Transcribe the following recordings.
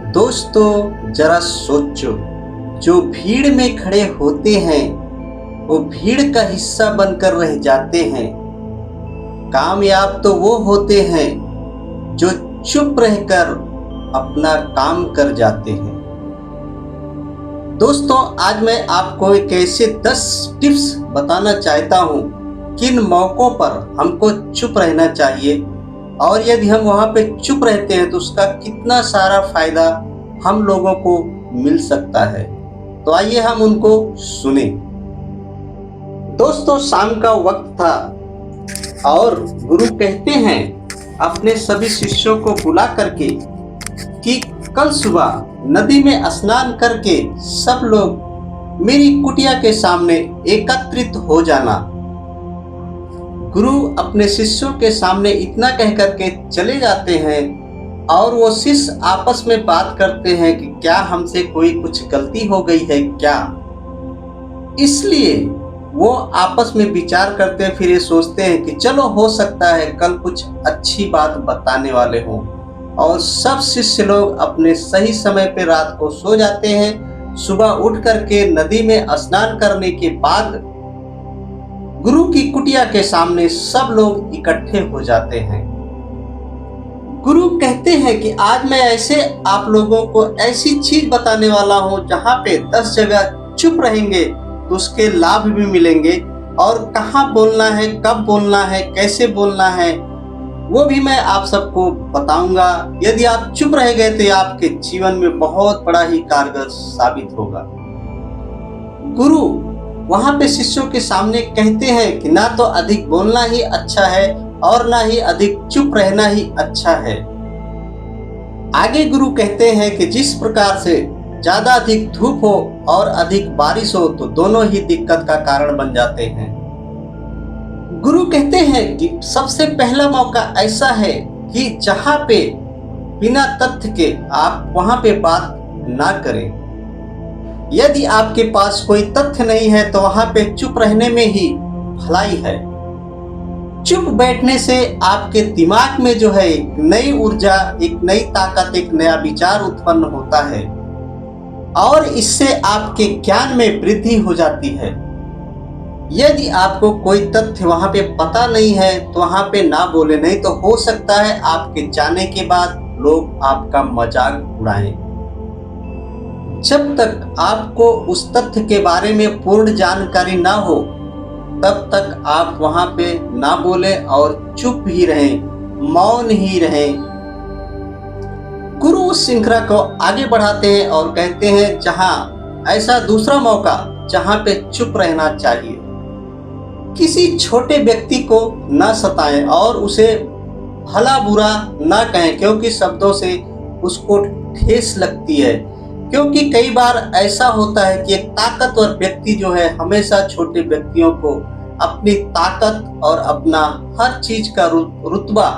दोस्तों जरा सोचो, जो भीड़ में खड़े होते हैं वो भीड़ का हिस्सा बनकर रह जाते हैं। कामयाब तो वो होते हैं जो चुप रहकर अपना काम कर जाते हैं। दोस्तों आज मैं आपको एक ऐसे 10 टिप्स बताना चाहता हूँ किन मौकों पर हमको चुप रहना चाहिए और यदि हम वहाँ पे चुप रहते हैं तो उसका कितना सारा फायदा हम लोगों को मिल सकता है। तो आइए हम उनको सुने। दोस्तों शाम का वक्त था और गुरु कहते हैं अपने सभी शिष्यों को बुला करके कि कल सुबह नदी में स्नान करके सब लोग मेरी कुटिया के सामने एकत्रित हो जाना। गुरु अपने शिष्यों के सामने इतना कह करके चले जाते हैं और वो शिष्य आपस में बात करते हैं कि क्या हमसे कोई कुछ गलती हो गई है क्या। इसलिए वो आपस में विचार करते हैं, फिर ये सोचते हैं कि चलो हो सकता है कल कुछ अच्छी बात बताने वाले हों। और सब शिष्य लोग अपने सही समय पे रात को सो जाते हैं। सुबह उठ करके नदी में स्नान करने के बाद गुरु की कुटिया के सामने सब लोग इकट्ठे हो जाते हैं। गुरु कहते हैं कि आज मैं ऐसे आप लोगों को ऐसी चीज बताने वाला हूं जहां पे 10 जगह चुप रहेंगे तो उसके लाभ भी मिलेंगे और कहाँ बोलना है, कब बोलना है, कैसे बोलना है वो भी मैं आप सबको बताऊंगा। यदि आप चुप रह गए तो आपके जीवन में बहुत बड़ा ही कारगर साबित होगा। गुरु वहां पे शिष्यों के सामने कहते हैं कि ना तो अधिक बोलना ही अच्छा है और ना ही अधिक चुप रहना ही अच्छा है। आगे गुरु कहते हैं कि जिस प्रकार से ज्यादा अधिक धूप हो और अधिक बारिश हो तो दोनों ही दिक्कत का कारण बन जाते हैं। गुरु कहते हैं कि सबसे पहला मौका ऐसा है कि जहां पे बिना तथ्य के आप वहां पे बात ना करें। यदि आपके पास कोई तथ्य नहीं है तो वहां पे चुप रहने में ही भलाई है। चुप बैठने से आपके दिमाग में जो है एक नई ऊर्जा, एक नई ताकत, एक नया विचार उत्पन्न होता है और इससे आपके ज्ञान में वृद्धि हो जाती है। यदि आपको कोई तथ्य वहां पे पता नहीं है तो वहां पे ना बोले, नहीं तो हो सकता है आपके जाने के बाद लोग आपका मजाक उड़ाएं। जब तक आपको उस तथ्य के बारे में पूर्ण जानकारी ना हो तब तक आप वहां पे ना बोले और चुप ही रहें, मौन ही रहें। गुरु उस श्रृंखला को आगे बढ़ाते हैं और कहते हैं जहां ऐसा दूसरा मौका जहां पे चुप रहना चाहिए। किसी छोटे व्यक्ति को ना सताएं और उसे भला बुरा ना कहें क्योंकि शब्दों से उसको ठेस लगती है। क्योंकि कई बार ऐसा होता है कि एक ताकतवर व्यक्ति जो है हमेशा छोटे व्यक्तियों को अपनी ताकत और अपना हर चीज का रुतबा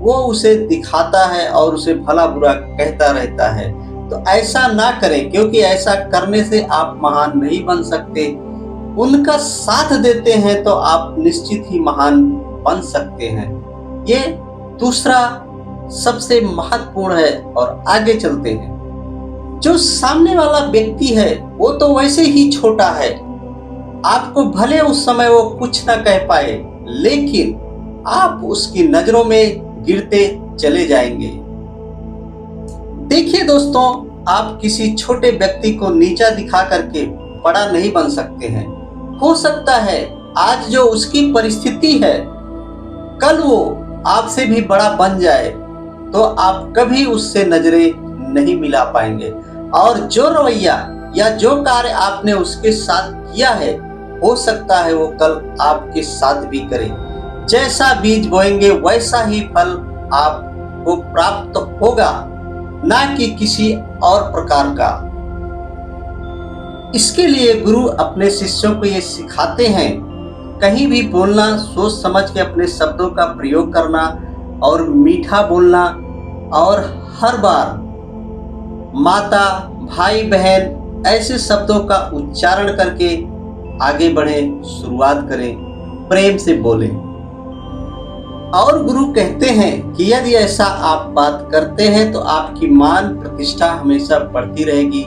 वो उसे दिखाता है और उसे भला बुरा कहता रहता है। तो ऐसा ना करें क्योंकि ऐसा करने से आप महान नहीं बन सकते। उनका साथ देते हैं तो आप निश्चित ही महान बन सकते हैं। ये दूसरा सबसे महत्वपूर्ण है। और आगे चलते हैं। जो सामने वाला व्यक्ति है वो तो वैसे ही छोटा है, आपको भले उस समय वो कुछ ना कह पाए लेकिन आप उसकी नजरों में गिरते चले जाएंगे। देखिए दोस्तों, आप किसी छोटे व्यक्ति को नीचा दिखा करके बड़ा नहीं बन सकते हैं। हो सकता है आज जो उसकी परिस्थिति है कल वो आपसे भी बड़ा बन जाए तो आप कभी उससे नजरें नहीं मिला पाएंगे। और जो रवैया या जो कार्य आपने उसके साथ किया है हो सकता है वो कल आपके साथ भी करे। जैसा बीज बोएंगे वैसा ही फल आपको प्राप्त होगा, ना कि किसी और प्रकार का। इसके लिए गुरु अपने शिष्यों को ये सिखाते हैं कहीं भी बोलना सोच समझ के अपने शब्दों का प्रयोग करना और मीठा बोलना और हर बार माता, भाई, बहन ऐसे शब्दों का उच्चारण करके आगे बढ़ें, शुरुआत करें, प्रेम से बोलें। और गुरु कहते हैं कि यदि ऐसा आप बात करते हैं तो आपकी मान प्रतिष्ठा हमेशा बढ़ती रहेगी।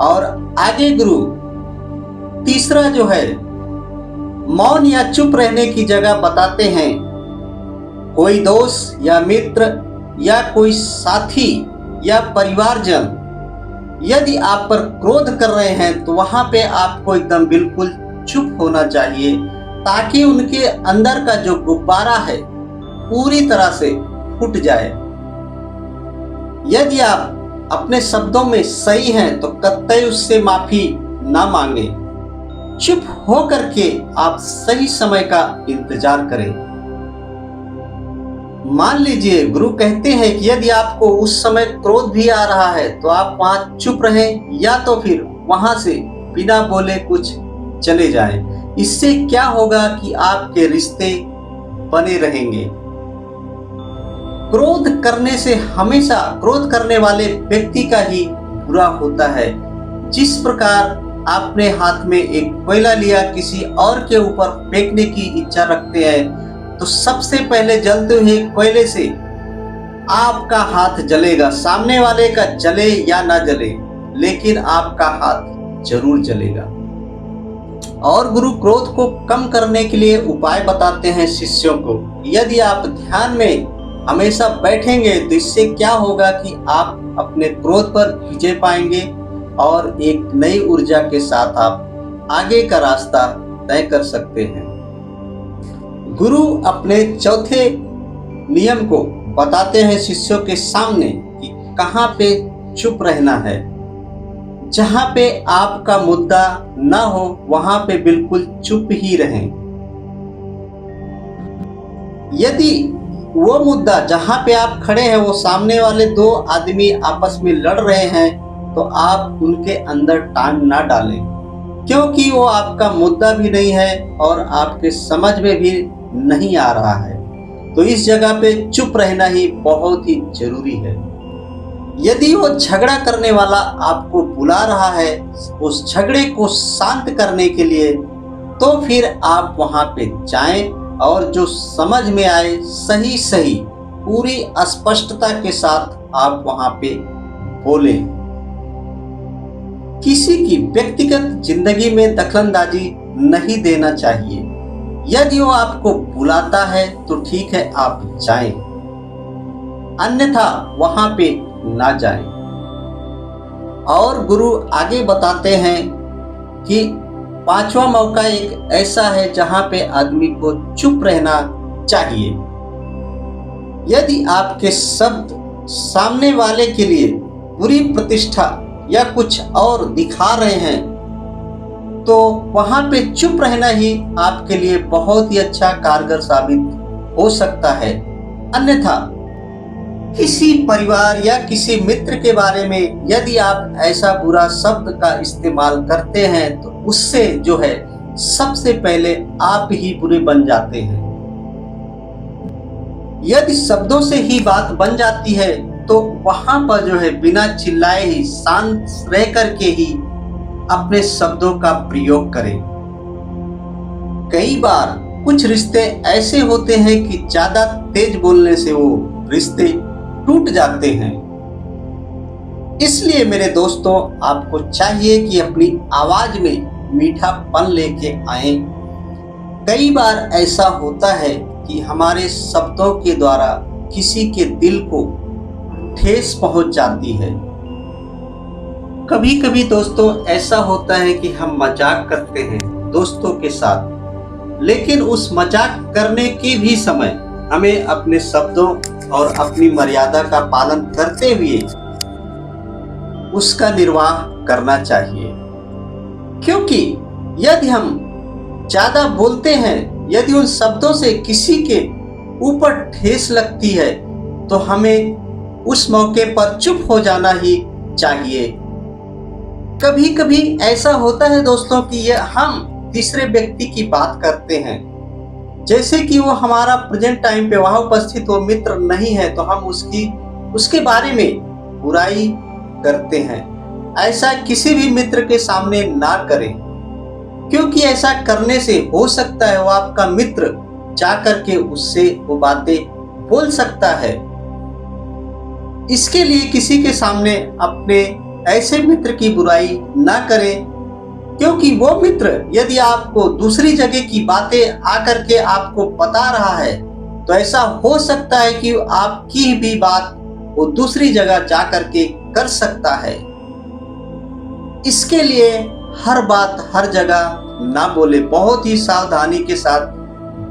और आगे गुरु तीसरा जो है, मौन या चुप रहने की जगह बताते हैं। कोई दोस्त या मित्र या कोई साथी या परिवारजन यदि आप पर क्रोध कर रहे हैं तो वहां पे आपको एकदम बिल्कुल चुप होना चाहिए, ताकि उनके अंदर का जो गुब्बारा है पूरी तरह से फूट जाए। यदि आप अपने शब्दों में सही हैं तो कतई उससे माफी ना मांगे। चुप हो करके आप सही समय का इंतजार करें। मान लीजिए गुरु कहते हैं कि यदि आपको उस समय क्रोध भी आ रहा है तो आप वहां चुप रहें, या तो फिर वहां से बिना बोले कुछ चले जाएं। इससे क्या होगा कि आपके रिश्ते बने रहेंगे। क्रोध करने से हमेशा क्रोध करने वाले व्यक्ति का ही बुरा होता है। जिस प्रकार आपने हाथ में एक कोयला लिया, किसी और के ऊपर फेंकने की इच्छा रखते हैं तो सबसे पहले जलते हुए कोयले से आपका हाथ जलेगा। सामने वाले का जले या ना जले, लेकिन आपका हाथ जरूर जलेगा। और गुरु क्रोध को कम करने के लिए उपाय बताते हैं शिष्यों को। यदि आप ध्यान में हमेशा बैठेंगे तो इससे क्या होगा कि आप अपने क्रोध पर विजय पाएंगे और एक नई ऊर्जा के साथ आप आगे का रास्ता तय कर सकते हैं। गुरु अपने चौथे नियम को बताते हैं शिष्यों के सामने कि कहां पे चुप रहना है। जहां पे आपका मुद्दा ना हो वहां पे बिल्कुल चुप ही रहें। यदि वो मुद्दा जहां पे आप खड़े हैं वो सामने वाले दो आदमी आपस में लड़ रहे हैं तो आप उनके अंदर टांग ना डालें, क्योंकि वो आपका मुद्दा भी नहीं है और आपके समझ में भी नहीं आ रहा है। तो इस जगह पे चुप रहना ही बहुत ही जरूरी है। यदि वो झगड़ा करने वाला आपको बुला रहा है उस झगड़े को शांत करने के लिए, तो फिर आप वहां पे जाएं और जो समझ में आए सही सही पूरी स्पष्टता के साथ आप वहां पे बोलें। किसी की व्यक्तिगत जिंदगी में दखलंदाजी नहीं देना चाहिए। यदि वो आपको बुलाता है तो ठीक है, आप जाएं, अन्यथा वहां पे ना जाएं। और गुरु आगे बताते हैं कि पांचवा मौका एक ऐसा है जहां पे आदमी को चुप रहना चाहिए। यदि आपके शब्द सामने वाले के लिए बुरी प्रतिष्ठा या कुछ और दिखा रहे हैं तो वहां पे चुप रहना ही आपके लिए बहुत ही अच्छा कारगर साबित हो सकता है। अन्यथा किसी परिवार या किसी मित्र के बारे में यदि आप ऐसा बुरा शब्द का इस्तेमाल करते हैं तो उससे जो है सबसे पहले आप ही बुरे बन जाते हैं। यदि शब्दों से ही बात बन जाती है तो वहां पर जो है बिना चिल्लाए ही शांत रह करके ही अपने शब्दों का प्रयोग करें। कई बार कुछ रिश्ते ऐसे होते हैं कि ज्यादा तेज बोलने से वो रिश्ते टूट जाते हैं। इसलिए मेरे दोस्तों, आपको चाहिए कि अपनी आवाज में मीठापन लेके आए। कई बार ऐसा होता है कि हमारे शब्दों के द्वारा किसी के दिल को ठेस पहुंच जाती है। कभी कभी दोस्तों ऐसा होता है कि हम मजाक करते हैं दोस्तों के साथ, लेकिन उस मजाक करने के भी समय हमें अपने शब्दों और अपनी मर्यादा का पालन करते हुए उसका निर्वाह करना चाहिए। क्योंकि यदि हम ज्यादा बोलते हैं, यदि उन शब्दों से किसी के ऊपर ठेस लगती है तो हमें उस मौके पर चुप हो जाना ही चाहिए। कभी कभी ऐसा होता है दोस्तों कि ये हम तीसरे व्यक्ति की बात करते हैं, जैसे कि वो हमारा प्रेजेंट टाइम पे वहां उपस्थित वो मित्र नहीं है तो हम उसके बारे में बुराई करते हैं। ऐसा किसी भी मित्र के सामने ना करें, क्योंकि ऐसा करने से हो सकता है वो आपका मित्र जा करके उससे वो बातें बोल सकता है। इसके लिए किसी के सामने अपने ऐसे मित्र की बुराई ना करें, क्योंकि वो मित्र यदि आपको दूसरी जगह की बातें आकर के आपको बता रहा है तो ऐसा हो सकता है कि आपकी भी बात वो दूसरी जगह जा करके कर सकता है। इसके लिए हर बात हर जगह ना बोले, बहुत ही सावधानी के साथ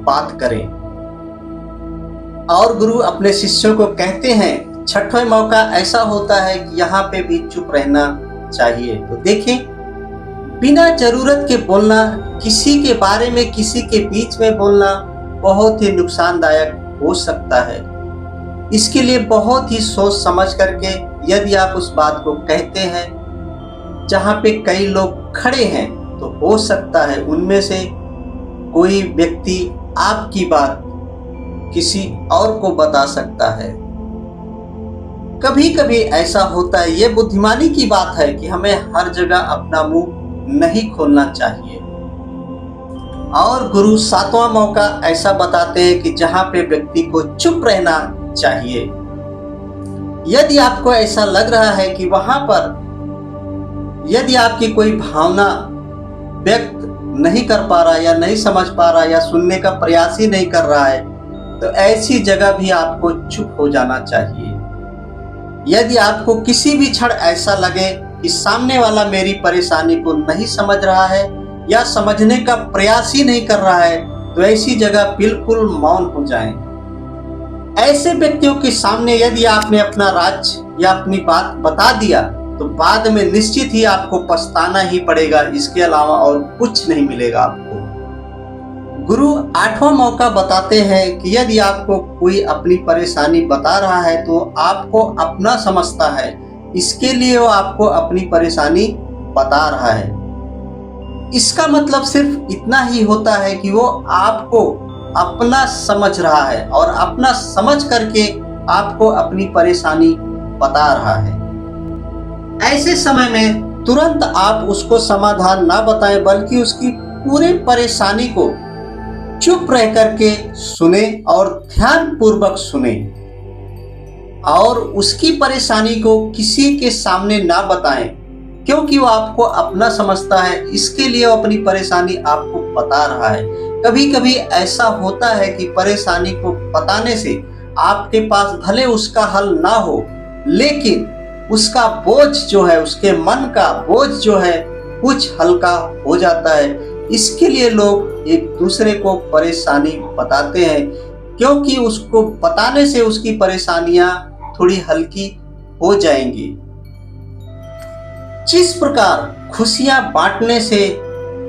बात करें। और गुरु अपने शिष्यों को कहते हैं, छठवां मौका ऐसा होता है कि यहाँ पे भी चुप रहना चाहिए। तो देखें, बिना जरूरत के बोलना, किसी के बारे में किसी के बीच में बोलना बहुत ही नुकसानदायक हो सकता है। इसके लिए बहुत ही सोच समझ करके यदि आप उस बात को कहते हैं, जहाँ पे कई लोग खड़े हैं, तो हो सकता है उनमें से कोई व्यक्ति आपकी बात किसी और को बता सकता है। कभी कभी ऐसा होता है, ये बुद्धिमानी की बात है कि हमें हर जगह अपना मुंह नहीं खोलना चाहिए। और गुरु सातवां मौका ऐसा बताते हैं कि जहां पे व्यक्ति को चुप रहना चाहिए। यदि आपको ऐसा लग रहा है कि वहां पर यदि आपकी कोई भावना व्यक्त नहीं कर पा रहा या नहीं समझ पा रहा या सुनने का प्रयास ही नहीं कर रहा है, तो ऐसी जगह भी आपको चुप हो जाना चाहिए। यदि आपको किसी भी क्षण ऐसा लगे कि सामने वाला मेरी परेशानी को नहीं समझ रहा है या समझने का प्रयास ही नहीं कर रहा है, तो ऐसी जगह बिल्कुल मौन हो जाएं। ऐसे व्यक्तियों के सामने यदि आपने अपना राज या अपनी बात बता दिया तो बाद में निश्चित ही आपको पछताना ही पड़ेगा, इसके अलावा और कुछ नहीं मिलेगा आपको। गुरु आठवां मौका बताते हैं कि यदि आपको कोई अपनी परेशानी बता रहा है तो आपको अपना समझता है, इसके लिए वो आपको अपनी परेशानी बता रहा है। इसका मतलब सिर्फ इतना ही होता है कि वो आपको अपना समझ रहा है और अपना समझ करके आपको अपनी परेशानी बता रहा है। ऐसे समय में तुरंत आप उसको समाधान ना बताएं, बल्कि उसकी पूरे परेशानी को चुप रह करके सुने और ध्यान पूर्वक सुने, और उसकी परेशानी को किसी के सामने ना बताएं, क्योंकि वो आपको अपना समझता है, इसके लिए वो अपनी परेशानी आपको बता रहा है। कभी कभी ऐसा होता है कि परेशानी को बताने से आपके पास भले उसका हल ना हो, लेकिन उसका बोझ जो है, उसके मन का बोझ जो है कुछ हल्का हो जाता है। इसके लिए लोग एक दूसरे को परेशानी बताते हैं, क्योंकि उसको बताने से उसकी परेशानियां थोड़ी हल्की हो जाएंगी। जिस प्रकार खुशियां बांटने से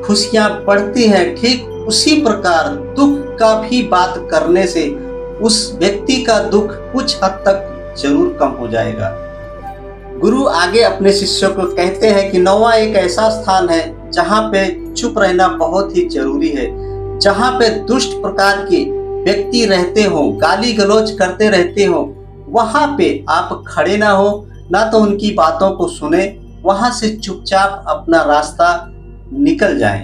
खुशियां बढ़ती हैं, ठीक उसी प्रकार दुख का भी बात करने से उस व्यक्ति का दुख कुछ हद तक जरूर कम हो जाएगा। गुरु आगे अपने शिष्यों को कहते हैं कि नौवां एक ऐसा स्थान है जहाँ पे चुप रहना बहुत ही जरूरी है, जहाँ पे दुष्ट प्रकार के व्यक्ति रहते हो, गाली गलौज करते रहते हो, वहां पे आप खड़े ना हो, ना तो उनकी बातों को सुने, वहां से चुपचाप अपना रास्ता निकल जाएं।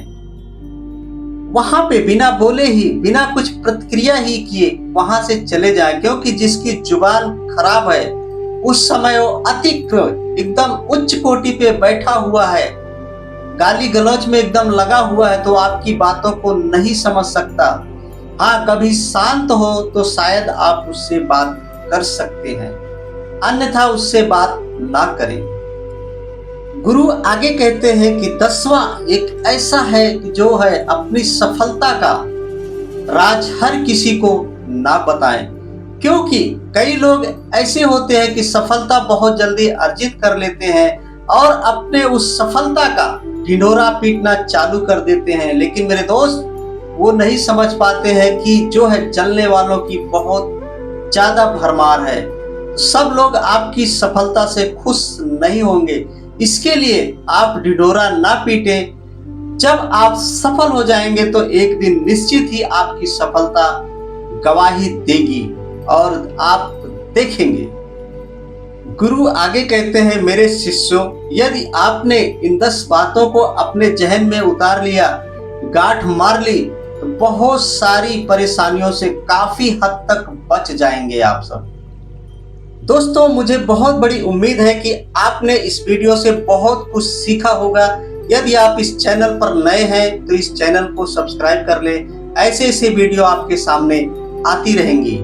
वहां पे बिना बोले ही, बिना कुछ प्रतिक्रिया ही किए वहां से चले जाएं, क्योंकि जिसकी जुबान खराब है उस समय वो अधिक एकदम उच्च कोटि पे बैठा हुआ है, गाली गलौज में एकदम लगा हुआ है, तो आपकी बातों को नहीं समझ सकता। हाँ, कभी शांत हो तो शायद आप उससे बात कर सकते हैं, अन्यथा उससे बात ना करें। गुरु आगे कहते हैं कि 10वां एक ऐसा है जो है अपनी सफलता का राज हर किसी को ना बताएं, क्योंकि कई लोग ऐसे होते हैं कि सफलता बहुत जल्दी अर्जित कर लेते हैं और अपने उस सफलता का ढिंढोरा पीटना चालू कर देते हैं। लेकिन मेरे दोस्त, वो नहीं समझ पाते हैं कि जो है जलने वालों की बहुत ज्यादा भरमार है। सब लोग आपकी सफलता से खुश नहीं होंगे, इसके लिए आप ढिंढोरा ना पीटे। जब आप सफल हो जाएंगे तो एक दिन निश्चित ही आपकी सफलता गवाही देगी और आप देखेंगे। गुरु आगे कहते हैं, मेरे शिष्यों, यदि आपने इन 10 बातों को अपने जहन में उतार लिया, गांठ मार ली, तो बहुत सारी परेशानियों से काफी हद तक बच जाएंगे आप सब। दोस्तों, मुझे बहुत बड़ी उम्मीद है कि आपने इस वीडियो से बहुत कुछ सीखा होगा। यदि आप इस चैनल पर नए हैं तो इस चैनल को सब्सक्राइब कर लें। ऐसे ऐसे वीडियो आपके सामने आती रहेंगी।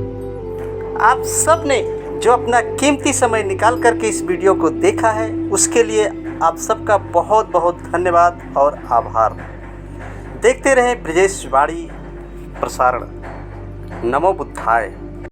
आप सब ने जो अपना कीमती समय निकाल करके इस वीडियो को देखा है, उसके लिए आप सबका बहुत बहुत धन्यवाद और आभार। देखते रहें ब्रजेश वाणी प्रसारण। नमो बुद्धाय।